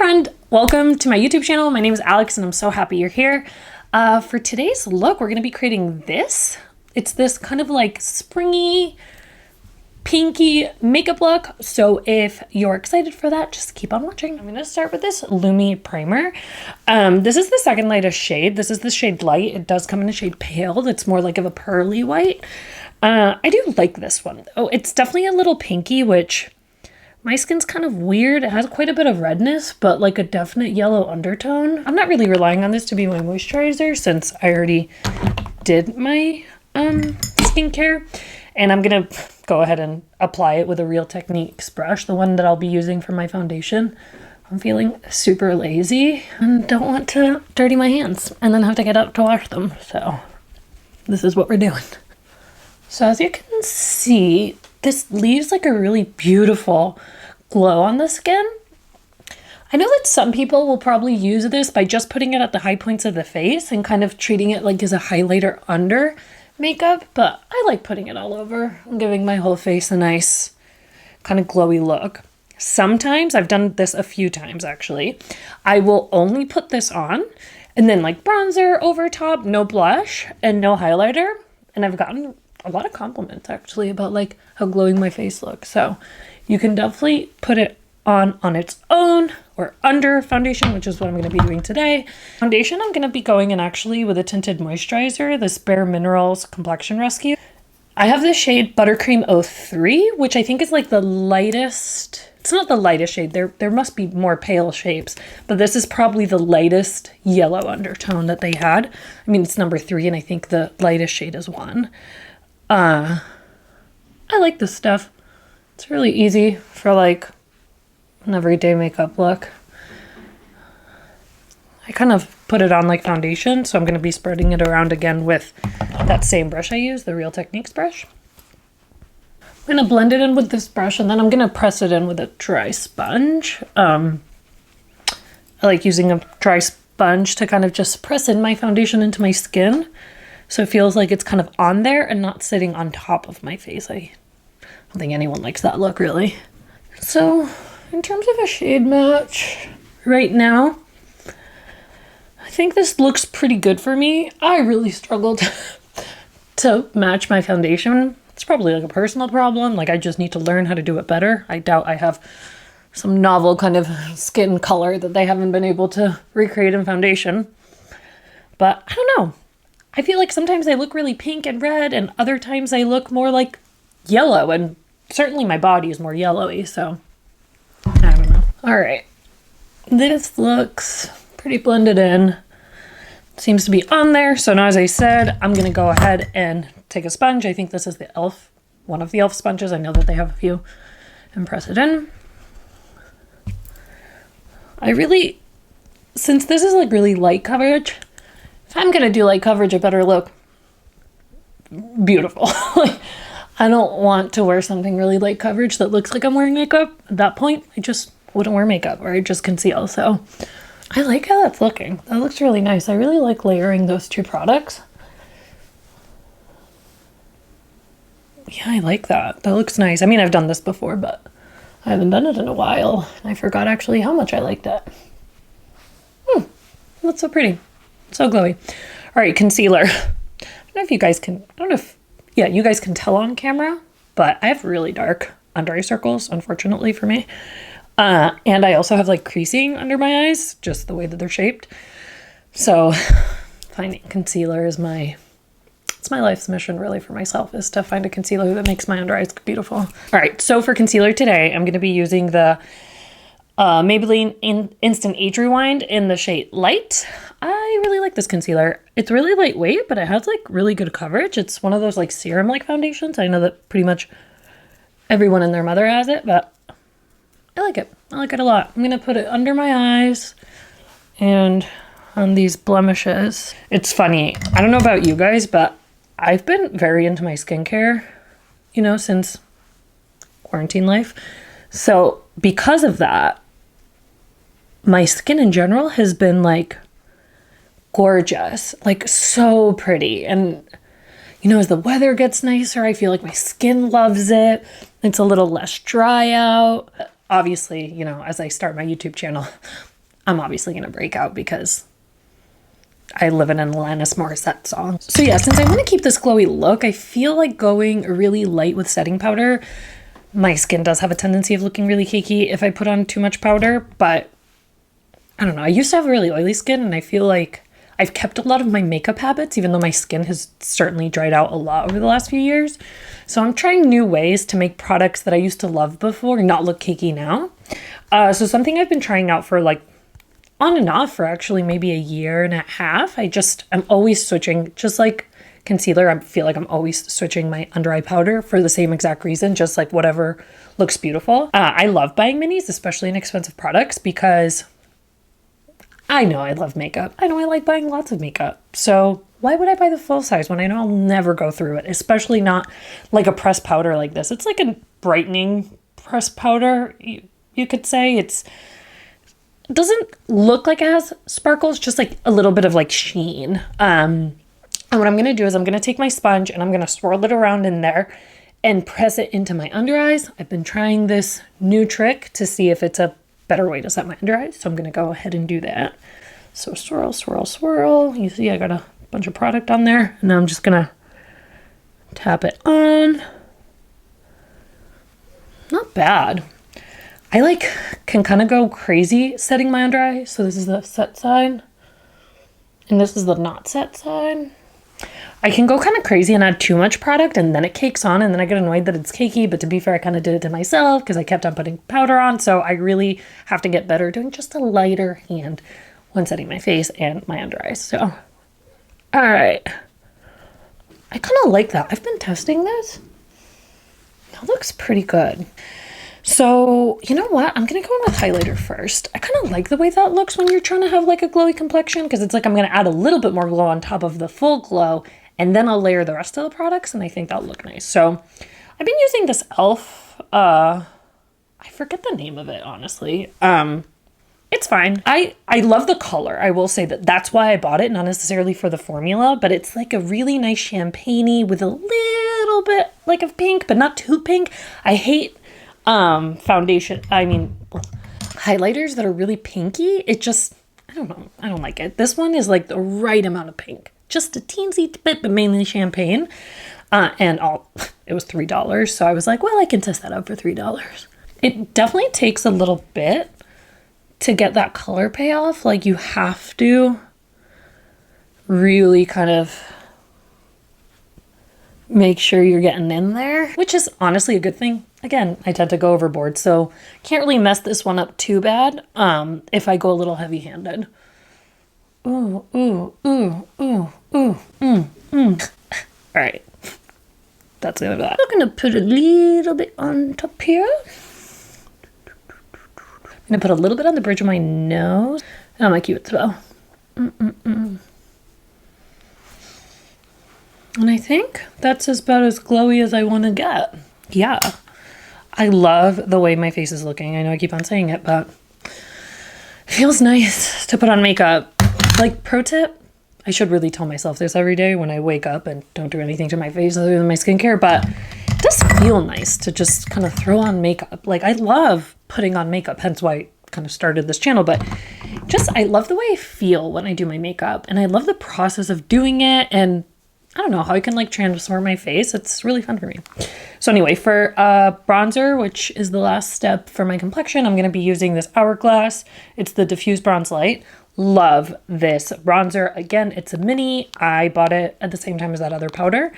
friend, welcome to my YouTube channel. My name is Alex and I'm so happy you're here. For today's look, we're going to be creating this. It's this kind of like springy, pinky makeup look. So if you're excited for that, just keep on watching. I'm going to start with this Lumi primer. This is the second lightest shade. This is the shade Light. It does come in a shade Pale. That's more like of a pearly white. I do like this one though. It's definitely a little pinky, which my skin's kind of weird. It has quite a bit of redness, but like a definite yellow undertone. I'm not really relying on this to be my moisturizer since I already did my skincare. And I'm gonna go ahead and apply it with a Real Techniques brush, the one that I'll be using for my foundation. I'm feeling super lazy and don't want to dirty my hands and then have to get up to wash them. So this is what we're doing. So as you can see, this leaves like a really beautiful glow on the skin. I know that some people will probably use this by just putting it at the high points of the face and kind of treating it like as a highlighter under makeup, but I like putting it all over and giving my whole face a nice kind of glowy look. Sometimes, I've done this a few times actually, I will only put this on and then like bronzer over top, no blush and no highlighter, and I've gotten a lot of compliments actually about like how glowing my face looks. So you can definitely put it on its own or under foundation, which is what I'm going to be doing today. Foundation, I'm going to be going in actually with a tinted moisturizer, this Bareminerals Complexion Rescue. I have this shade Buttercream 03, which I think is like the lightest. It's not the lightest shade. There must be more pale shapes, but this is probably the lightest yellow undertone that they had. I mean, it's number 3 and I think the lightest shade is 1. I like this stuff. It's really easy for like an everyday makeup look. I kind of put it on like foundation, so I'm going to be spreading it around again with that same brush I use, the Real Techniques brush. I'm going to blend it in with this brush and then I'm going to press it in with a dry sponge. I like using a dry sponge to kind of just press in my foundation into my skin, so it feels like it's kind of on there and not sitting on top of my face. I don't think anyone likes that look really. So in terms of a shade match right now, I think this looks pretty good for me. I really struggled to match my foundation. It's probably like a personal problem. Like I just need to learn how to do it better. I doubt I have some novel kind of skin color that they haven't been able to recreate in foundation. But I don't know. I feel like sometimes I look really pink and red and other times I look more like yellow, and certainly my body is more yellowy, so I don't know. All right, this looks pretty blended in. Seems to be on there. So now, as I said, I'm gonna go ahead and take a sponge. I think this is the e.l.f., one of the e.l.f. sponges. I know that they have a few, and press it in. Since this is like really light coverage, if I'm gonna do light coverage, it better look beautiful. Like, I don't want to wear something really light coverage that looks like I'm wearing makeup. At that point, I just wouldn't wear makeup or I just conceal. So I like how that's looking. That looks really nice. I really like layering those two products. Yeah, I like that. That looks nice. I mean, I've done this before, but I haven't done it in a while. I forgot actually how much I liked it. That's so pretty. So glowy. All right, concealer. I don't know if you guys can, you guys can tell on camera, but I have really dark under eye circles, unfortunately for me. And I also have like creasing under my eyes, just the way that they're shaped. So finding concealer is it's my life's mission really for myself, is to find a concealer that makes my under eyes look beautiful. All right, so for concealer today, I'm going to be using the Maybelline Instant Age Rewind in the shade Light. I really like this concealer. It's really lightweight, but it has like really good coverage. It's one of those like serum like foundations. I know that pretty much everyone and their mother has it, but I like it. I like it a lot. I'm gonna put it under my eyes and on these blemishes. It's funny, I don't know about you guys, but I've been very into my skincare, since quarantine life. So because of that, my skin in general has been like gorgeous, like so pretty. And as the weather gets nicer, I feel like my skin loves it. It's a little less dry out. Obviously, as I start my YouTube channel, I'm obviously going to break out because I live in an Alanis Morissette song. So yeah, since I want to keep this glowy look, I feel like going really light with setting powder. My skin does have a tendency of looking really cakey if I put on too much powder, but I don't know. I used to have really oily skin, and I feel like I've kept a lot of my makeup habits, even though my skin has certainly dried out a lot over the last few years. So I'm trying new ways to make products that I used to love before not look cakey now. So something I've been trying out for like on and off for actually maybe a year and a half. I'm always switching, just like concealer. I feel like I'm always switching my under eye powder for the same exact reason, just like whatever looks beautiful. I love buying minis, especially in expensive products, because I know I love makeup. I know I like buying lots of makeup. So why would I buy the full size when I know I'll never go through it, especially not like a pressed powder like this. It's like a brightening pressed powder, you could say. It doesn't look like it has sparkles, just like a little bit of like sheen. And what I'm going to do is I'm going to take my sponge and I'm going to swirl it around in there and press it into my under eyes. I've been trying this new trick to see if it's a better way to set my under eyes. So I'm going to go ahead and do that. So swirl, swirl, swirl. You see I got a bunch of product on there, and now I'm just going to tap it on. Not bad. I can kind of go crazy setting my under eye. So this is the set side and this is the not set side. I can go kind of crazy and add too much product, and then it cakes on, and then I get annoyed that it's cakey. But to be fair, I kind of did it to myself because I kept on putting powder on. So I really have to get better doing just a lighter hand when setting my face and my under eyes. So, all right. I kind of like that. I've been testing this. That looks pretty good. So, you know what? I'm going to go in with highlighter first. I kind of like the way that looks when you're trying to have like a glowy complexion, because it's like I'm going to add a little bit more glow on top of the full glow, and then I'll layer the rest of the products, and I think that'll look nice. So I've been using this e.l.f. I forget the name of it, honestly. It's fine. I love the color. I will say that that's why I bought it, not necessarily for the formula, but it's like a really nice champagne-y with a little bit like of pink, but not too pink. I hate highlighters that are really pinky. I don't know. I don't like it. This one is like the right amount of pink. Just a teensy bit, but mainly champagne. It was $3. So I was like, well, I can test that out for $3. It definitely takes a little bit to get that color payoff. Like you have to really kind of make sure you're getting in there, which is honestly a good thing. Again, I tend to go overboard, so can't really mess this one up too bad if I go a little heavy-handed. Ooh, ooh, ooh, ooh, ooh, All right, that's gonna be that. I'm gonna put a little bit on top here. I'm gonna put a little bit on the bridge of my nose and on my cupid's bow. And I think that's about as glowy as I want to get. Yeah. I love the way my face is looking. I know I keep on saying it, but it feels nice to put on makeup. Like, pro tip, I should really tell myself this every day when I wake up and don't do anything to my face other than my skincare, but it does feel nice to just kind of throw on makeup. Like, I love putting on makeup, hence why I kind of started this channel, but I love the way I feel when I do my makeup, and I love the process of doing it, and I don't know how I can like transform my face. It's really fun for me. So anyway, for bronzer, which is the last step for my complexion, I'm going to be using this Hourglass. It's the Diffused Bronze Light. Love this bronzer. Again, it's a mini. I bought it at the same time as that other powder.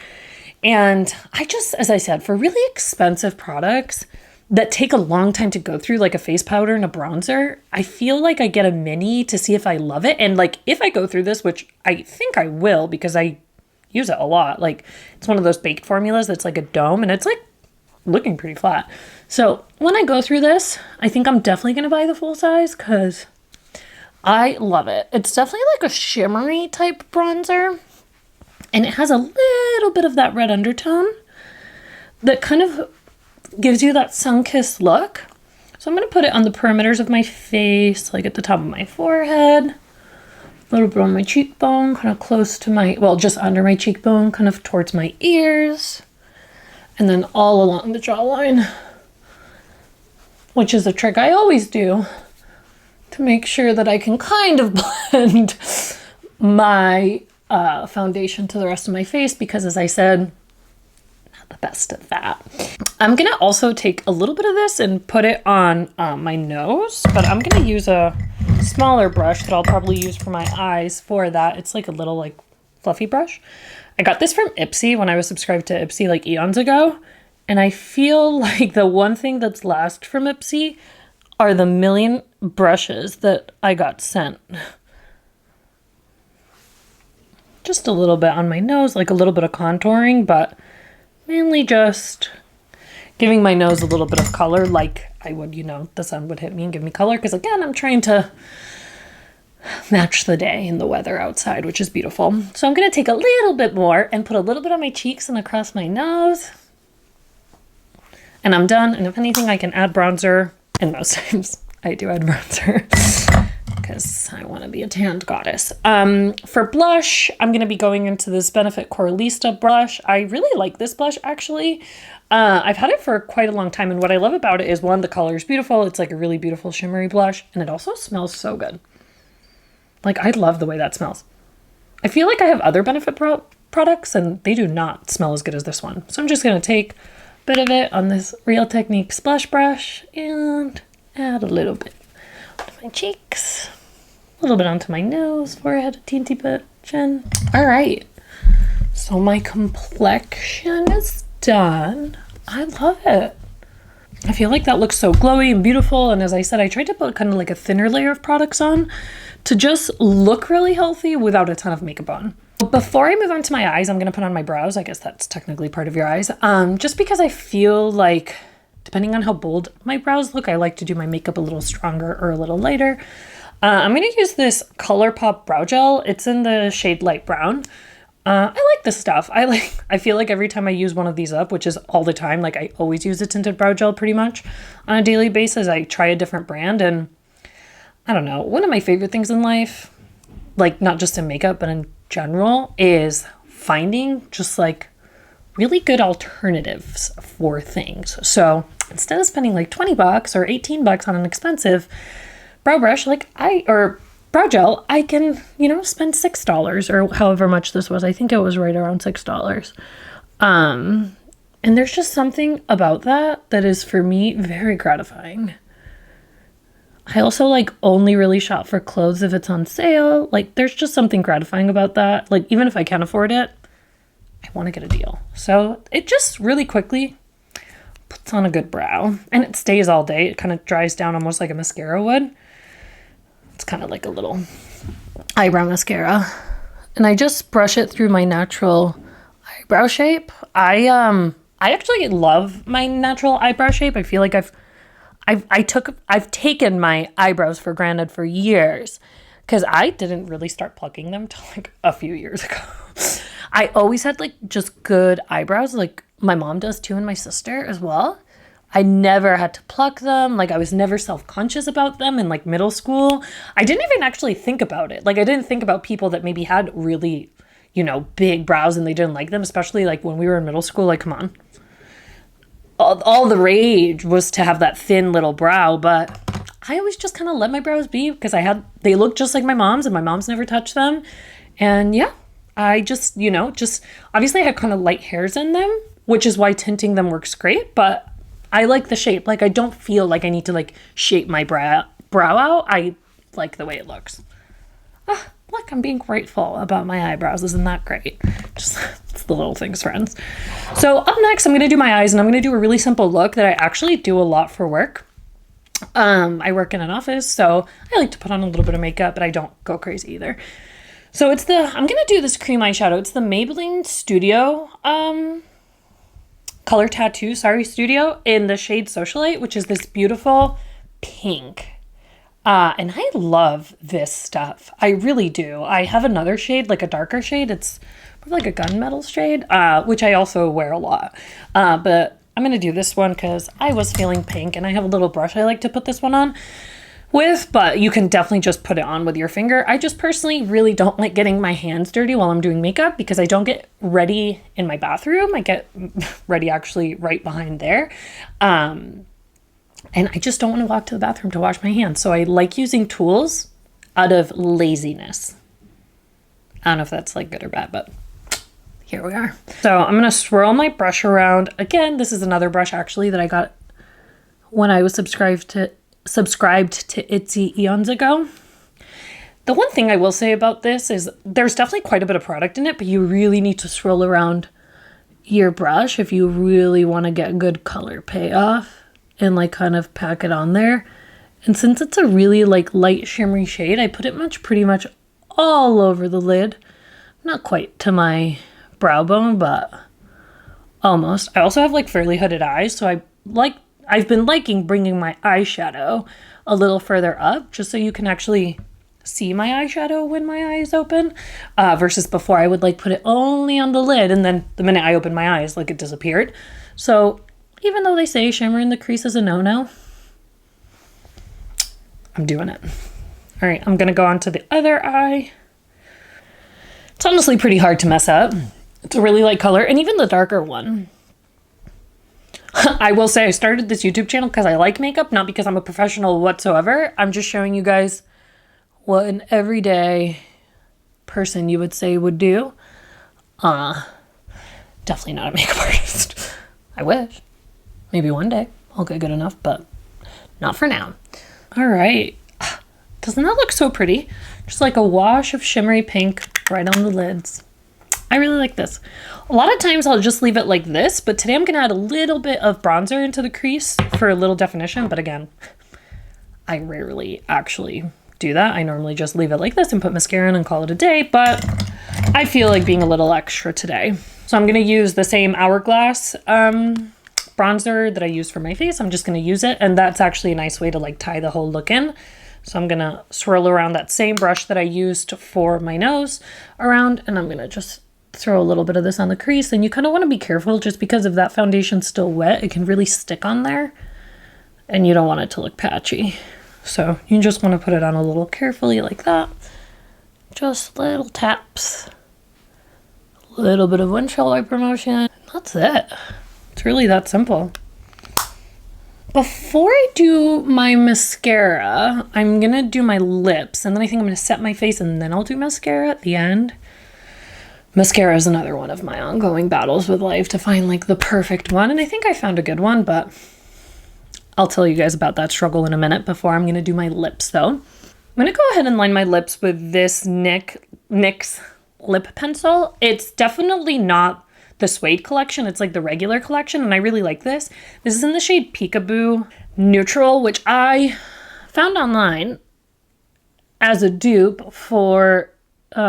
And as I said, for really expensive products that take a long time to go through, like a face powder and a bronzer, I feel like I get a mini to see if I love it. And like, if I go through this, which I think I will, because I use it a lot. Like, it's one of those baked formulas that's like a dome, and it's like looking pretty flat. So when I go through this, I think I'm definitely going to buy the full size because I love it. It's definitely like a shimmery type bronzer, and it has a little bit of that red undertone that kind of gives you that sun-kissed look. So I'm going to put it on the perimeters of my face, like at the top of my forehead, a little bit on my cheekbone, kind of close to just under my cheekbone, kind of towards my ears, and then all along the jawline, which is a trick I always do to make sure that I can kind of blend my foundation to the rest of my face, because as I said, not the best at that. I'm gonna also take a little bit of this and put it on my nose, but I'm gonna use a smaller brush that I'll probably use for my eyes for that. It's like a little like fluffy brush. I got this from Ipsy when I was subscribed to Ipsy like eons ago, and I feel like the one thing that's last from Ipsy are the million brushes that I got sent. Just a little bit on my nose, like a little bit of contouring, but mainly just giving my nose a little bit of color, like I would, you know, the sun would hit me and give me color, because again, I'm trying to match the day and the weather outside, which is beautiful. So I'm gonna take a little bit more and put a little bit on my cheeks and across my nose. And I'm done. And if anything, I can add bronzer. And most times I do add bronzer because I want to be a tanned goddess. For blush, I'm going to be going into this Benefit Coralista blush. I really like this blush, actually. I've had it for quite a long time. And what I love about it is, one, the color is beautiful. It's like a really beautiful shimmery blush. And it also smells so good. Like, I love the way that smells. I feel like I have other Benefit products and they do not smell as good as this one. So I'm just going to take bit of it on this Real Techniques blush brush and add a little bit to my cheeks, a little bit onto my nose, forehead, a teensy bit, chin. All right, so my complexion is done. I love it. I feel like that looks so glowy and beautiful. And as I said, I tried to put kind of like a thinner layer of products on to just look really healthy without a ton of makeup on. Before I move on to my eyes, I'm going to put on my brows. I guess that's technically part of your eyes. Just because I feel like, depending on how bold my brows look, I like to do my makeup a little stronger or a little lighter. I'm going to use this ColourPop brow gel. It's in the shade light brown. I like this stuff. I feel like every time I use one of these up, which is all the time, like I always use a tinted brow gel pretty much on a daily basis. I try a different brand, and I don't know. One of my favorite things in life, like not just in makeup, but in general, is finding just like really good alternatives for things. So instead of spending like 20 bucks or 18 bucks on an expensive brow brush, or brow gel, I can, you know, spend $6 or however much this was. I think it was right around $6. And there's just something about that is for me very gratifying. I also like only really shop for clothes if it's on sale. Like there's just something gratifying about that. Like even if I can't afford it, I want to get a deal. So it just really quickly puts on a good brow, and it stays all day. It kind of dries down almost like a mascara would. It's kind of like a little eyebrow mascara. And I just brush it through my natural eyebrow shape. I actually love my natural eyebrow shape. I feel like I've taken my eyebrows for granted for years, because I didn't really start plucking them till like a few years ago. I always had like just good eyebrows, like my mom does too, and my sister as well. I never had to pluck them. Like I was never self-conscious about them in like middle school. I didn't even actually think about it. Like I didn't think about people that maybe had really, you know, big brows and they didn't like them, especially like when we were in middle school. Like, come on. All the rage was to have that thin little brow, but I always just kind of let my brows be, because they looked just like my mom's, and my mom's never touched them. And yeah, I just, you know, just obviously I had kind of light hairs in them, which is why tinting them works great, but I like the shape. Like I don't feel like I need to like shape my brow out. I like the way it looks. Look, I'm being grateful about my eyebrows. Isn't that great? Just it's the little things, friends. So up next, I'm going to do my eyes, and I'm going to do a really simple look that I actually do a lot for work. I work in an office, so I like to put on a little bit of makeup, but I don't go crazy either. So I'm going to do this cream eyeshadow. It's the Maybelline Studio, Color Tattoo, Studio, in the shade Socialite, which is this beautiful pink. And I love this stuff. I really do. I have another shade, like a darker shade. It's like a gunmetal shade, which I also wear a lot. But I'm going to do this one because I was feeling pink, and I have a little brush I like to put this one on with, but you can definitely just put it on with your finger. I just personally really don't like getting my hands dirty while I'm doing makeup, because I don't get ready in my bathroom. I get ready actually right behind there. And I just don't want to walk to the bathroom to wash my hands. So I like using tools out of laziness. I don't know if that's like good or bad, but here we are. So I'm going to swirl my brush around. Again, this is another brush actually that I got when I was subscribed to Itsy eons ago. The one thing I will say about this is there's definitely quite a bit of product in it, but you really need to swirl around your brush if you really want to get good color payoff and like kind of pack it on there. And since it's a really like light shimmery shade, I put it pretty much all over the lid. Not quite to my brow bone, but almost. I also have like fairly hooded eyes, so I've been liking bringing my eyeshadow a little further up just so you can actually see my eyeshadow when my eye is open, versus before I would like put it only on the lid and then the minute I opened my eyes, like it disappeared. So even though they say shimmer in the crease is a no-no, I'm doing it. All right, I'm gonna go on to the other eye. It's honestly pretty hard to mess up. It's a really light color, and even the darker one. I will say I started this YouTube channel because I like makeup, not because I'm a professional whatsoever. I'm just showing you guys what an everyday person you would say would do. Definitely not a makeup artist. I wish. Maybe one day I'll get good enough, but not for now. All right. Doesn't that look so pretty? Just like a wash of shimmery pink right on the lids. I really like this. A lot of times I'll just leave it like this, but today I'm gonna add a little bit of bronzer into the crease for a little definition. But again, I rarely actually do that. I normally just leave it like this and put mascara in and call it a day, but I feel like being a little extra today. So I'm gonna use the same Hourglass bronzer that I use for my face. I'm just gonna use it, and that's actually a nice way to like tie the whole look in. So I'm gonna swirl around that same brush that I used for my nose around, and I'm gonna just throw a little bit of this on the crease. And you kind of want to be careful just because if that foundation's still wet, it can really stick on there and you don't want it to look patchy. So you just want to put it on a little carefully like that. Just little taps. A little bit of windshield wiper motion. That's it. It's really that simple. Before I do my mascara, I'm going to do my lips. And then I think I'm going to set my face and then I'll do mascara at the end. Mascara is another one of my ongoing battles with life to find like the perfect one. And I think I found a good one, but I'll tell you guys about that struggle in a minute. Before I'm going to do my lips though. I'm going to go ahead and line my lips with this NYX lip pencil. It's definitely not the Suede collection. It's like the regular collection, and I really like this. This is in the shade Peekaboo Neutral, which I found online as a dupe for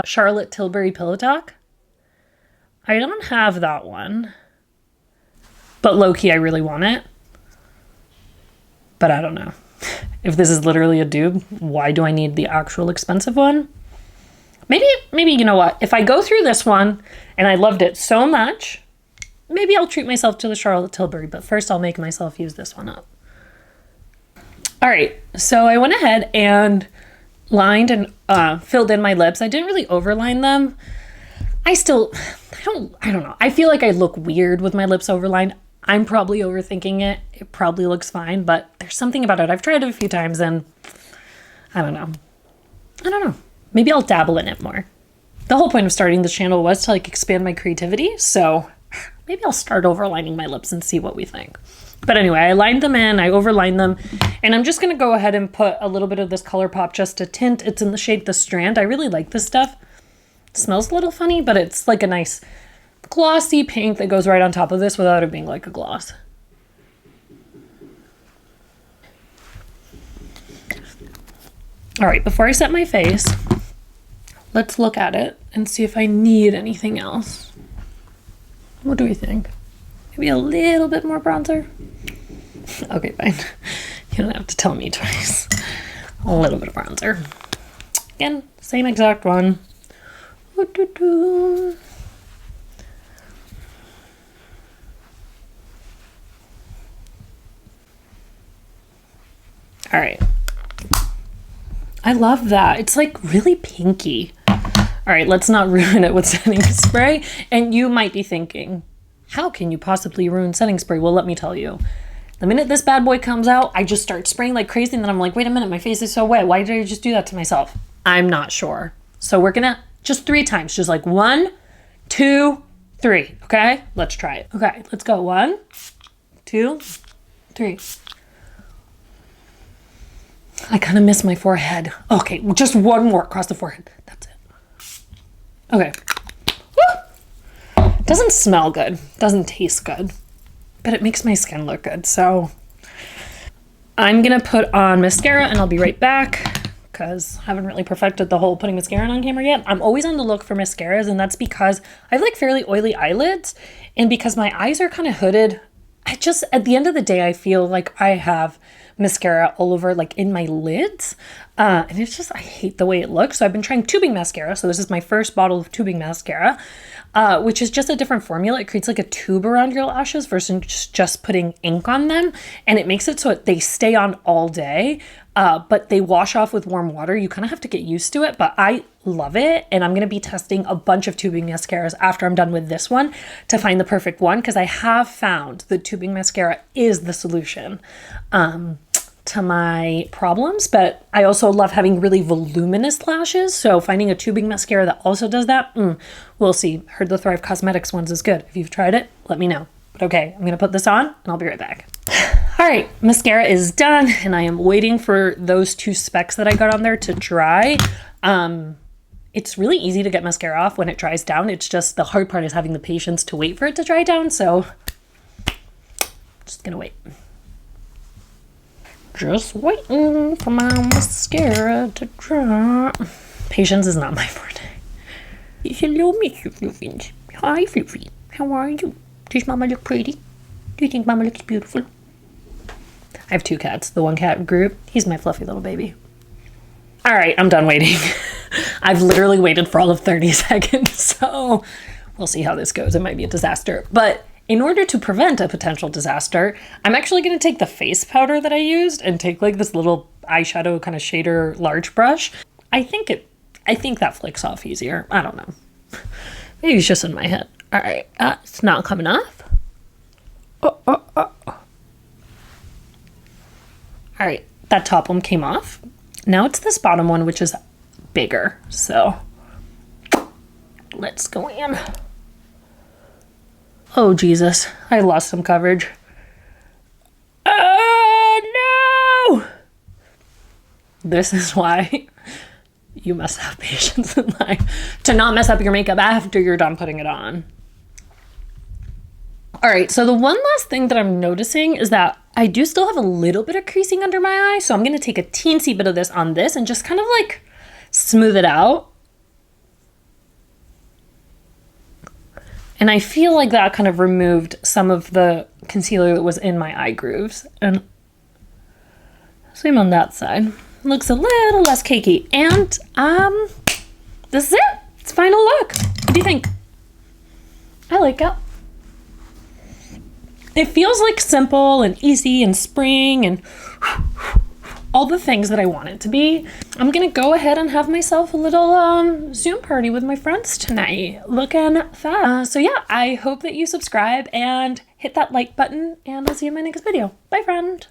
Charlotte Tilbury Pillow Talk. I don't have that one, but low-key I really want it. But I don't know. If this is literally a dupe, why do I need the actual expensive one? Maybe you know what? If I go through this one and I loved it so much, maybe I'll treat myself to the Charlotte Tilbury, but first I'll make myself use this one up. All right, so I went ahead and lined and filled in my lips. I didn't really overline them. I don't know. I feel like I look weird with my lips overlined. I'm probably overthinking it. It probably looks fine, but there's something about it. I've tried it a few times and I don't know. Maybe I'll dabble in it more. The whole point of starting this channel was to like expand my creativity. So maybe I'll start overlining my lips and see what we think. But anyway, I lined them in, I overlined them, and I'm just gonna go ahead and put a little bit of this ColourPop just to tint. It's in the shade The Strand. I really like this stuff. It smells a little funny, but it's like a nice glossy pink that goes right on top of this without it being like a gloss. All right, before I set my face, let's look at it and see if I need anything else. What do we think? Maybe a little bit more bronzer? Okay, fine. You don't have to tell me twice. A little bit of bronzer. Again, same exact one. All right. I love that. It's like really pinky. All right, let's not ruin it with setting spray. And you might be thinking, how can you possibly ruin setting spray? Well, let me tell you. The minute this bad boy comes out, I just start spraying like crazy, and then I'm like, wait a minute, my face is so wet. Why did I just do that to myself? I'm not sure. So we're gonna just 3 times, just like 1, 2, 3. Okay, let's try it. Okay, let's go. 1, 2, 3. I kind of miss my forehead. Okay, just one more across the forehead. That's it. Okay. Woo! Doesn't smell good. Doesn't taste good. But it makes my skin look good. So I'm going to put on mascara and I'll be right back because I haven't really perfected the whole putting mascara on camera yet. I'm always on the look for mascaras, and that's because I have like fairly oily eyelids, and because my eyes are kind of hooded. At the end of the day, I feel like I have mascara all over, like in my lids. And it's just, I hate the way it looks. So I've been trying tubing mascara. So this is my first bottle of tubing mascara, which is just a different formula. It creates like a tube around your lashes versus just putting ink on them. And it makes it so they stay on all day, but they wash off with warm water. You kind of have to get used to it, but I love it. And I'm going to be testing a bunch of tubing mascaras after I'm done with this one to find the perfect one, because I have found that tubing mascara is the solution to my problems. But I also love having really voluminous lashes, so finding a tubing mascara that also does that, we'll see. Heard the Thrive Cosmetics ones is good. If you've tried it, let me know. But okay, I'm gonna put this on and I'll be right back. All right, mascara is done, and I am waiting for those 2 specks that I got on there to dry. It's really easy to get mascara off when it dries down. It's just the hard part is having the patience to wait for it to dry down. So just gonna wait. Just waiting for my mascara to dry. Patience is not my forte. Hello, Mr. Fluffins. Hi, Fluffy. How are you? Does Mama look pretty? Do you think Mama looks beautiful? I have 2 cats. The one cat group, he's my fluffy little baby. All right, I'm done waiting. I've literally waited for all of 30 seconds, so we'll see how this goes. It might be a disaster, but in order to prevent a potential disaster, I'm actually going to take the face powder that I used and take like this little eyeshadow kind of shader large brush. I think that flicks off easier. I don't know. Maybe it's just in my head. All right, it's not coming off. All right, that top one came off. Now it's this bottom one, which is bigger. So let's go in. Oh, Jesus, I lost some coverage. Oh, no! This is why you must have patience in life to not mess up your makeup after you're done putting it on. All right, so the one last thing that I'm noticing is that I do still have a little bit of creasing under my eye. So I'm going to take a teensy bit of this on this and just kind of like smooth it out. And I feel like that kind of removed some of the concealer that was in my eye grooves. And same on that side. Looks a little less cakey. And this is it. It's final look. What do you think? I like it. It feels like simple and easy and spring and all the things that I want it to be. I'm gonna go ahead and have myself a little Zoom party with my friends tonight. Looking fast. So yeah, I hope that you subscribe and hit that like button, and I'll see you in my next video. Bye, friend.